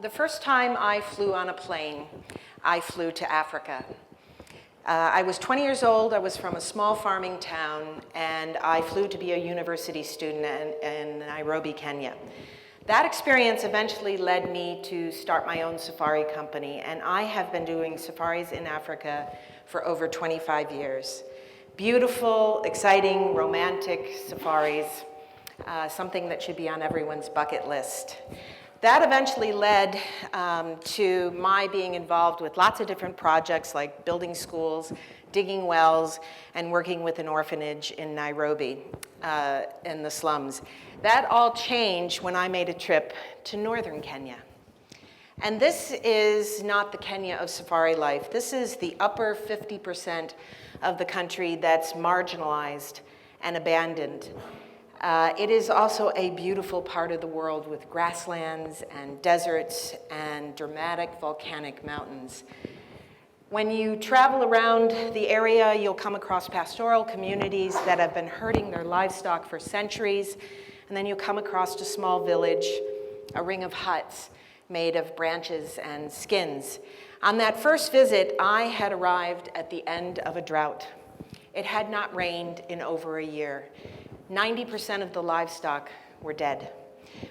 The first time I flew on a plane, I flew to Africa. I was 20 years old, I was from a small farming town, and I flew to be a university student in Nairobi, Kenya. That experience eventually led me to start my own safari company, and I have been doing safaris in Africa for over 25 years. Beautiful, exciting, romantic safaris, something that should be on everyone's bucket list. That eventually led to my being involved with lots of different projects like building schools, digging wells, and working with an orphanage in Nairobi in the slums. That all changed when I made a trip to northern Kenya. And this is not the Kenya of safari life. This is the upper 50% of the country that's marginalized and abandoned. It is also a beautiful part of the world with grasslands and deserts and dramatic volcanic mountains. When you travel around the area, you'll come across pastoral communities that have been herding their livestock for centuries, and then you'll come across a small village, a ring of huts made of branches and skins. On that first visit, I had arrived at the end of a drought. It had not rained in over a year. 90% of the livestock were dead.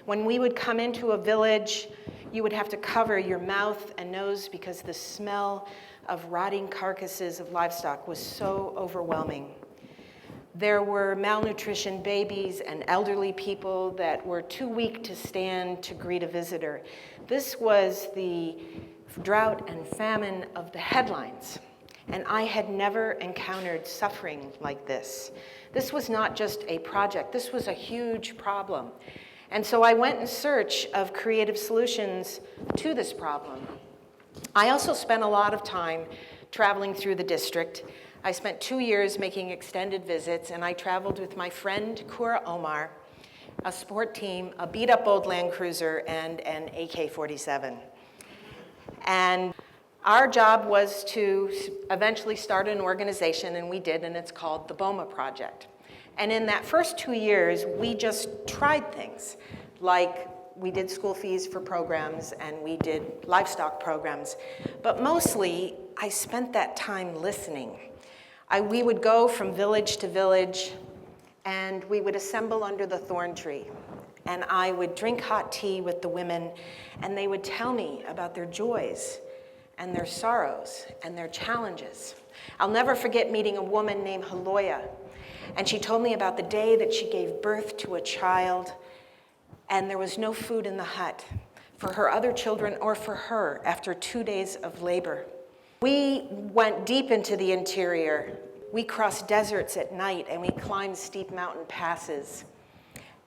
When we would come into a village, you would have to cover your mouth and nose because the smell of rotting carcasses of livestock was so overwhelming. There were malnutrition babies and elderly people that were too weak to stand to greet a visitor. This was the drought and famine of the headlines, and I had never encountered suffering like this. This was not just a project, this was a huge problem. And so I went in search of creative solutions to this problem. I also spent a lot of time traveling through the district. I spent 2 years making extended visits, and I traveled with my friend Kura Omar, a sport team, a beat-up old Land Cruiser, and an AK-47. And our job was to eventually start an organization, and we did, and it's called the BOMA Project. And in that first 2 years, we just tried things, like we did school fees for programs, and we did livestock programs. But mostly, I spent that time listening. We would go from village to village, and we would assemble under the thorn tree. And I would drink hot tea with the women, and they would tell me about their joys, and their sorrows, and their challenges. I'll never forget meeting a woman named Haloya, and she told me about the day that she gave birth to a child, and there was no food in the hut for her other children or for her after 2 days of labor. We went deep into the interior. We crossed deserts at night, and we climbed steep mountain passes.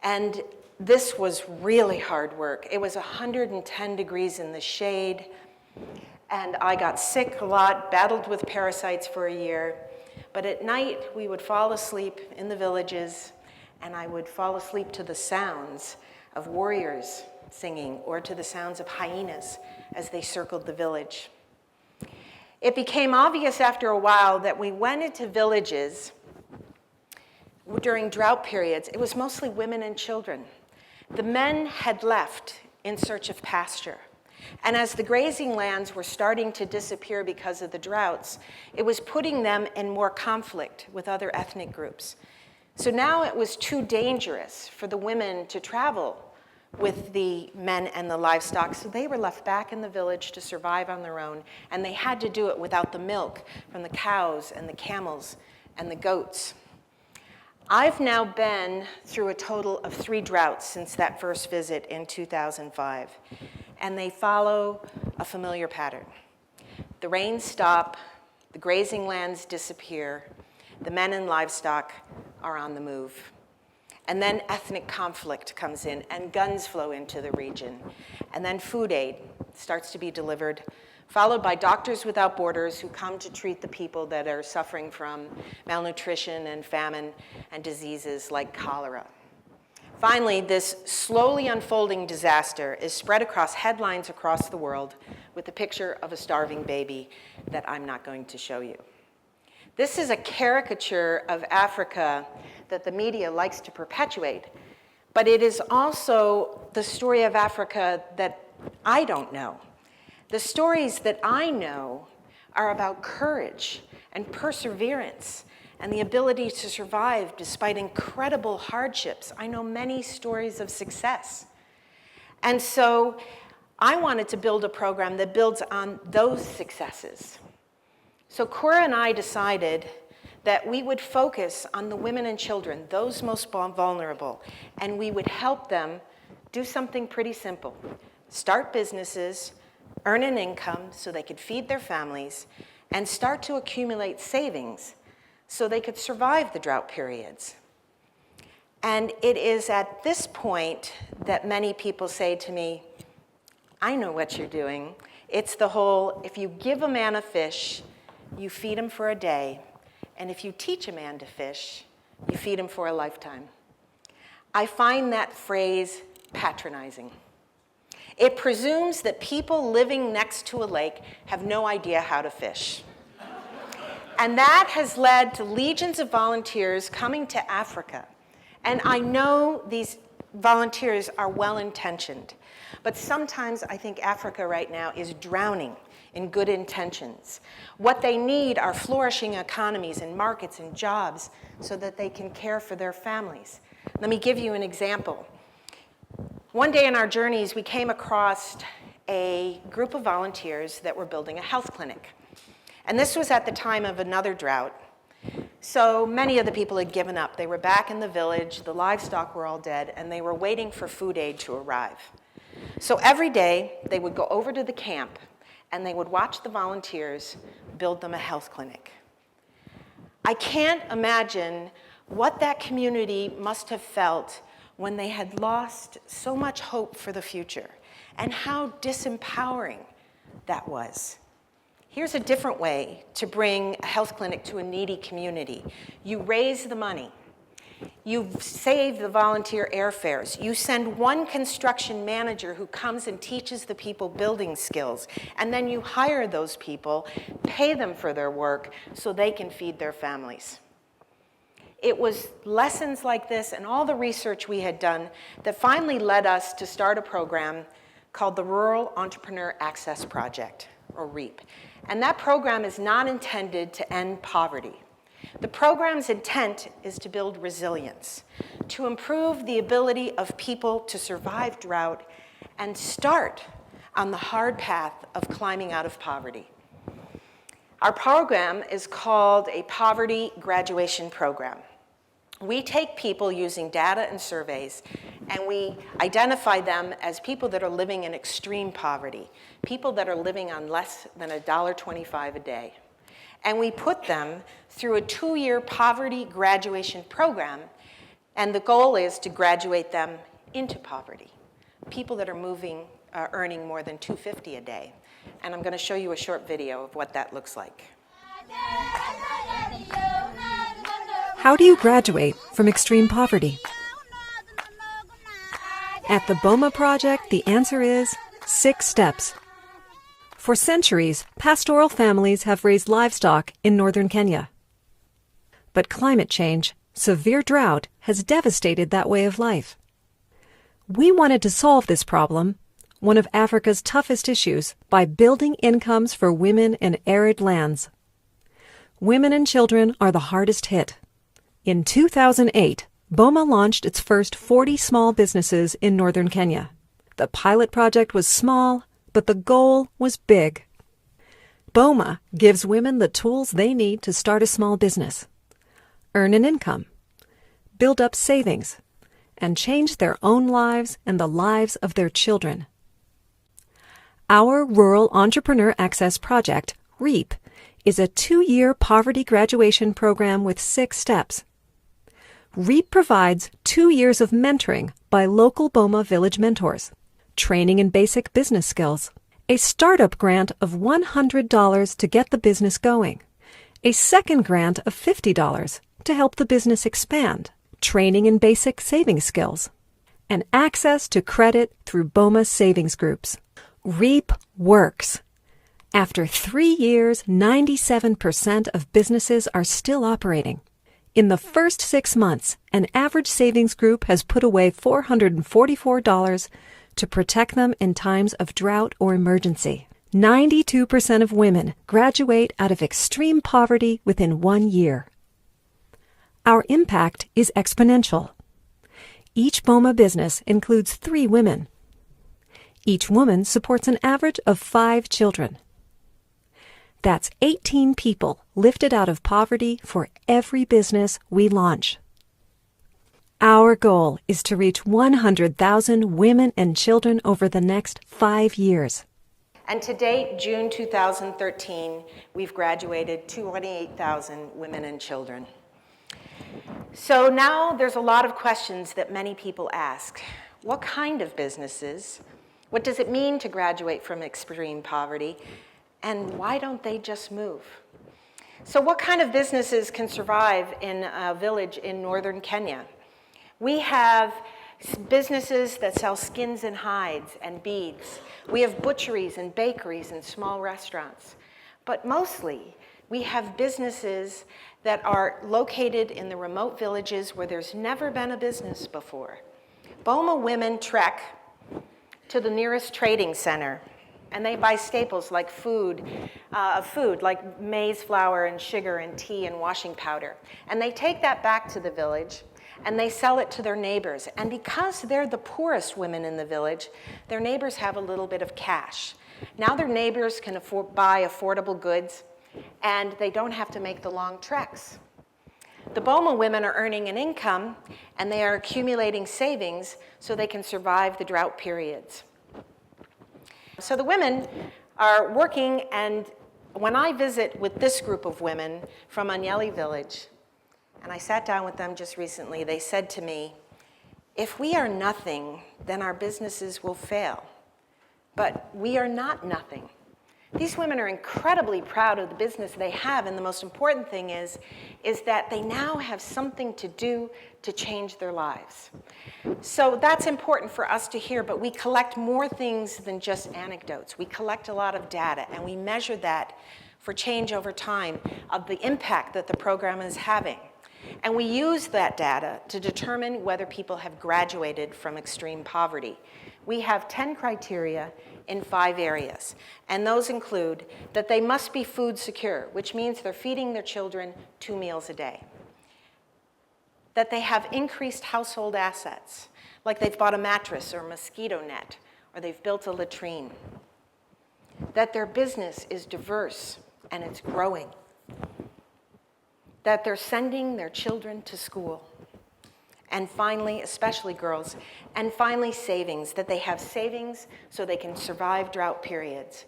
And this was really hard work. It was 110 degrees in the shade, and I got sick a lot, battled with parasites for a year. But at night, we would fall asleep in the villages, and I would fall asleep to the sounds of warriors singing or to the sounds of hyenas as they circled the village. It became obvious after a while that we went into villages during drought periods. It was mostly women and children. The men had left in search of pasture. And as the grazing lands were starting to disappear because of the droughts, it was putting them in more conflict with other ethnic groups. So now it was too dangerous for the women to travel with the men and the livestock, so they were left back in the village to survive on their own, and they had to do it without the milk from the cows and the camels and the goats. I've now been through a total of 3 droughts since that first visit in 2005. And they follow a familiar pattern. The rains stop, the grazing lands disappear, the men and livestock are on the move. And then ethnic conflict comes in, and guns flow into the region. And then food aid starts to be delivered, followed by Doctors Without Borders who come to treat the people that are suffering from malnutrition and famine and diseases like cholera. Finally, this slowly unfolding disaster is spread across headlines across the world with a picture of a starving baby that I'm not going to show you. This is a caricature of Africa that the media likes to perpetuate, but it is also the story of Africa that I don't know. The stories that I know are about courage and perseverance and the ability to survive despite incredible hardships. I know many stories of success. And so I wanted to build a program that builds on those successes. So Cora and I decided that we would focus on the women and children, those most vulnerable, and we would help them do something pretty simple. Start businesses, earn an income so they could feed their families, and start to accumulate savings so they could survive the drought periods. And it is at this point that many people say to me, I know what you're doing. It's the whole, if you give a man a fish, you feed him for a day, and if you teach a man to fish, you feed him for a lifetime. I find that phrase patronizing. It presumes that people living next to a lake have no idea how to fish. And that has led to legions of volunteers coming to Africa. And I know these volunteers are well-intentioned, but sometimes I think Africa right now is drowning in good intentions. What they need are flourishing economies and markets and jobs so that they can care for their families. Let me give you an example. One day in our journeys, we came across a group of volunteers that were building a health clinic. And this was at the time of another drought. So many of the people had given up. They were back in the village, the livestock were all dead, and they were waiting for food aid to arrive. So every day, they would go over to the camp, and they would watch the volunteers build them a health clinic. I can't imagine what that community must have felt when they had lost so much hope for the future, and how disempowering that was. Here's a different way to bring a health clinic to a needy community. You raise the money. You save the volunteer airfares. You send one construction manager who comes and teaches the people building skills, and then you hire those people, pay them for their work so they can feed their families. It was lessons like this and all the research we had done that finally led us to start a program called the Rural Entrepreneur Access Project, or REAP. And that program is not intended to end poverty. The program's intent is to build resilience, to improve the ability of people to survive drought and start on the hard path of climbing out of poverty. Our program is called a Poverty Graduation Program. We take people using data and surveys, and we identify them as people that are living in extreme poverty, people that are living on less than $1.25 a day. And we put them through a 2-year poverty graduation program, and the goal is to graduate them into poverty, people that are earning more than $2.50 a day. And I'm going to show you a short video of what that looks like. How do you graduate from extreme poverty? At the BOMA Project, the answer is 6 steps. For centuries, pastoral families have raised livestock in northern Kenya. But climate change, severe drought, has devastated that way of life. We wanted to solve this problem, one of Africa's toughest issues, by building incomes for women in arid lands. Women and children are the hardest hit. In 2008, BOMA launched its first 40 small businesses in northern Kenya. The pilot project was small, but the goal was big. BOMA gives women the tools they need to start a small business, earn an income, build up savings, and change their own lives and the lives of their children. Our Rural Entrepreneur Access Project, REAP, is a 2-year poverty graduation program with 6 steps. REAP provides 2 years of mentoring by local BOMA village mentors, training in basic business skills, a startup grant of $100 to get the business going, a second grant of $50 to help the business expand, training in basic saving skills, and access to credit through BOMA savings groups. REAP works. After 3 years, 97% of businesses are still operating. In the first 6 months, an average savings group has put away $444 to protect them in times of drought or emergency. 92% of women graduate out of extreme poverty within 1 year. Our impact is exponential. Each BOMA business includes 3 women. Each woman supports an average of 5 children. That's 18 people lifted out of poverty for every business we launch. Our goal is to reach 100,000 women and children over the next 5 years. And to date, June 2013, we've graduated 28,000 women and children. So now there's a lot of questions that many people ask. What kind of businesses? What does it mean to graduate from extreme poverty? And why don't they just move? So what kind of businesses can survive in a village in northern Kenya? We have businesses that sell skins and hides and beads. We have butcheries and bakeries and small restaurants. But mostly, we have businesses that are located in the remote villages where there's never been a business before. BOMA women trek to the nearest trading center, and they buy staples like food like maize flour and sugar and tea and washing powder. And they take that back to the village, and they sell it to their neighbors. And because they're the poorest women in the village, their neighbors have a little bit of cash. Now their neighbors can buy affordable goods, and they don't have to make the long treks. The BOMA women are earning an income, and they are accumulating savings so they can survive the drought periods. So the women are working, and when I visit with this group of women from Anyeli village, and I sat down with them just recently, they said to me, if we are nothing, then our businesses will fail. But we are not nothing. These women are incredibly proud of the business they have, and the most important thing is that they now have something to do to change their lives. So that's important for us to hear, but we collect more things than just anecdotes. We collect a lot of data, and we measure that for change over time of the impact that the program is having. And we use that data to determine whether people have graduated from extreme poverty. We have 10 criteria in 5 areas, and those include that they must be food secure, which means they're feeding their children 2 meals a day. That they have increased household assets, like they've bought a mattress or a mosquito net, or they've built a latrine. That their business is diverse and it's growing. That they're sending their children to school. And finally, especially girls, and finally savings, that they have savings so they can survive drought periods.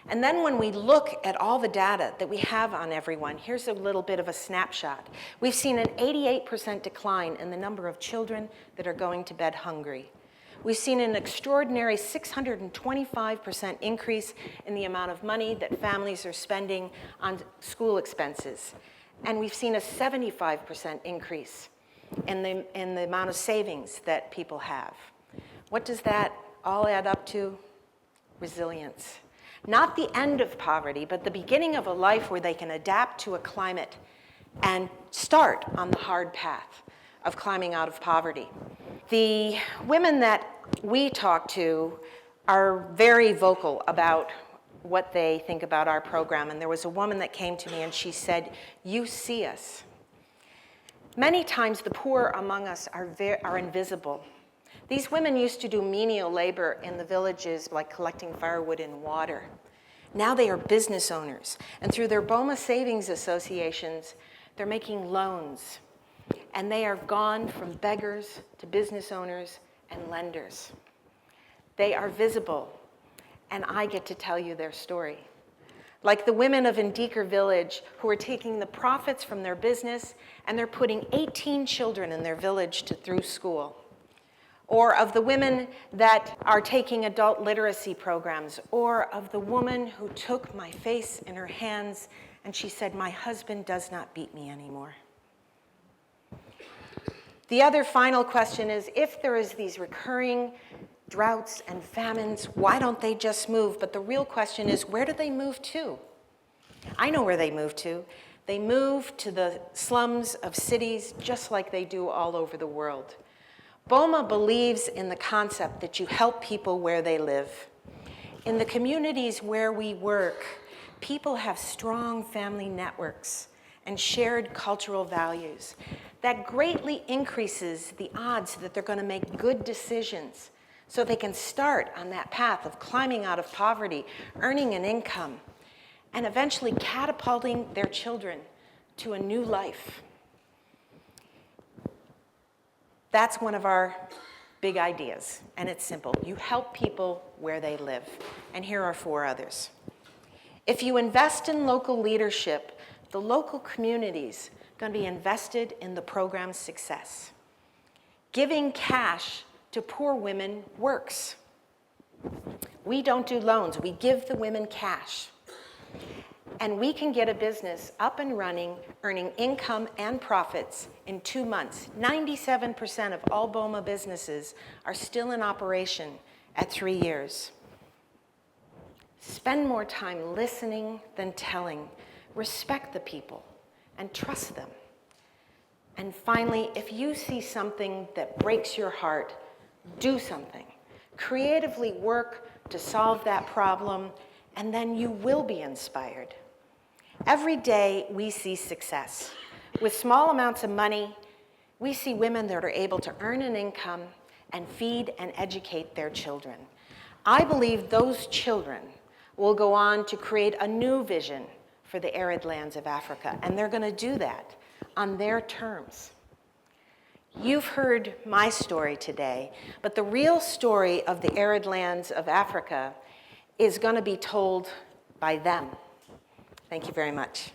And then when we look at all the data that we have on everyone, here's a little bit of a snapshot. We've seen an 88% decline in the number of children that are going to bed hungry. We've seen an extraordinary 625% increase in the amount of money that families are spending on school expenses. And we've seen a 75% increase in the amount of savings that people have. What does that all add up to? Resilience. Not the end of poverty, but the beginning of a life where they can adapt to a climate and start on the hard path of climbing out of poverty. The women that we talk to are very vocal about what they think about our program. And there was a woman that came to me and she said, "You see us." Many times the poor among us are invisible. These women used to do menial labor in the villages, like collecting firewood and water. Now they are business owners, and through their BOMA savings associations, they're making loans, and they are gone from beggars to business owners and lenders. They are visible, and I get to tell you their story. Like the women of Ndikar village who are taking the profits from their business and they're putting 18 children in their village through school. Or of the women that are taking adult literacy programs, or of the woman who took my face in her hands and she said, "My husband does not beat me anymore." The other final question is, if there is these recurring droughts and famines, why don't they just move? But the real question is, where do they move to? I know where they move to. They move to the slums of cities just like they do all over the world. BOMA believes in the concept that you help people where they live. In the communities where we work, people have strong family networks and shared cultural values. That greatly increases the odds that they're going to make good decisions so they can start on that path of climbing out of poverty, earning an income, and eventually catapulting their children to a new life. That's one of our big ideas, and it's simple. You help people where they live. And here are 4 others. If you invest in local leadership, the local communities are going to be invested in the program's success. Giving cash to poor women works. We don't do loans. We give the women cash. And we can get a business up and running, earning income and profits in 2 months. 97% of all BOMA businesses are still in operation at 3 years. Spend more time listening than telling. Respect the people and trust them. And finally, if you see something that breaks your heart, do something. Creatively work to solve that problem, and then you will be inspired. Every day we see success. With small amounts of money, we see women that are able to earn an income and feed and educate their children. I believe those children will go on to create a new vision for the arid lands of Africa, and they're going to do that on their terms. You've heard my story today, but the real story of the arid lands of Africa is going to be told by them. Thank you very much.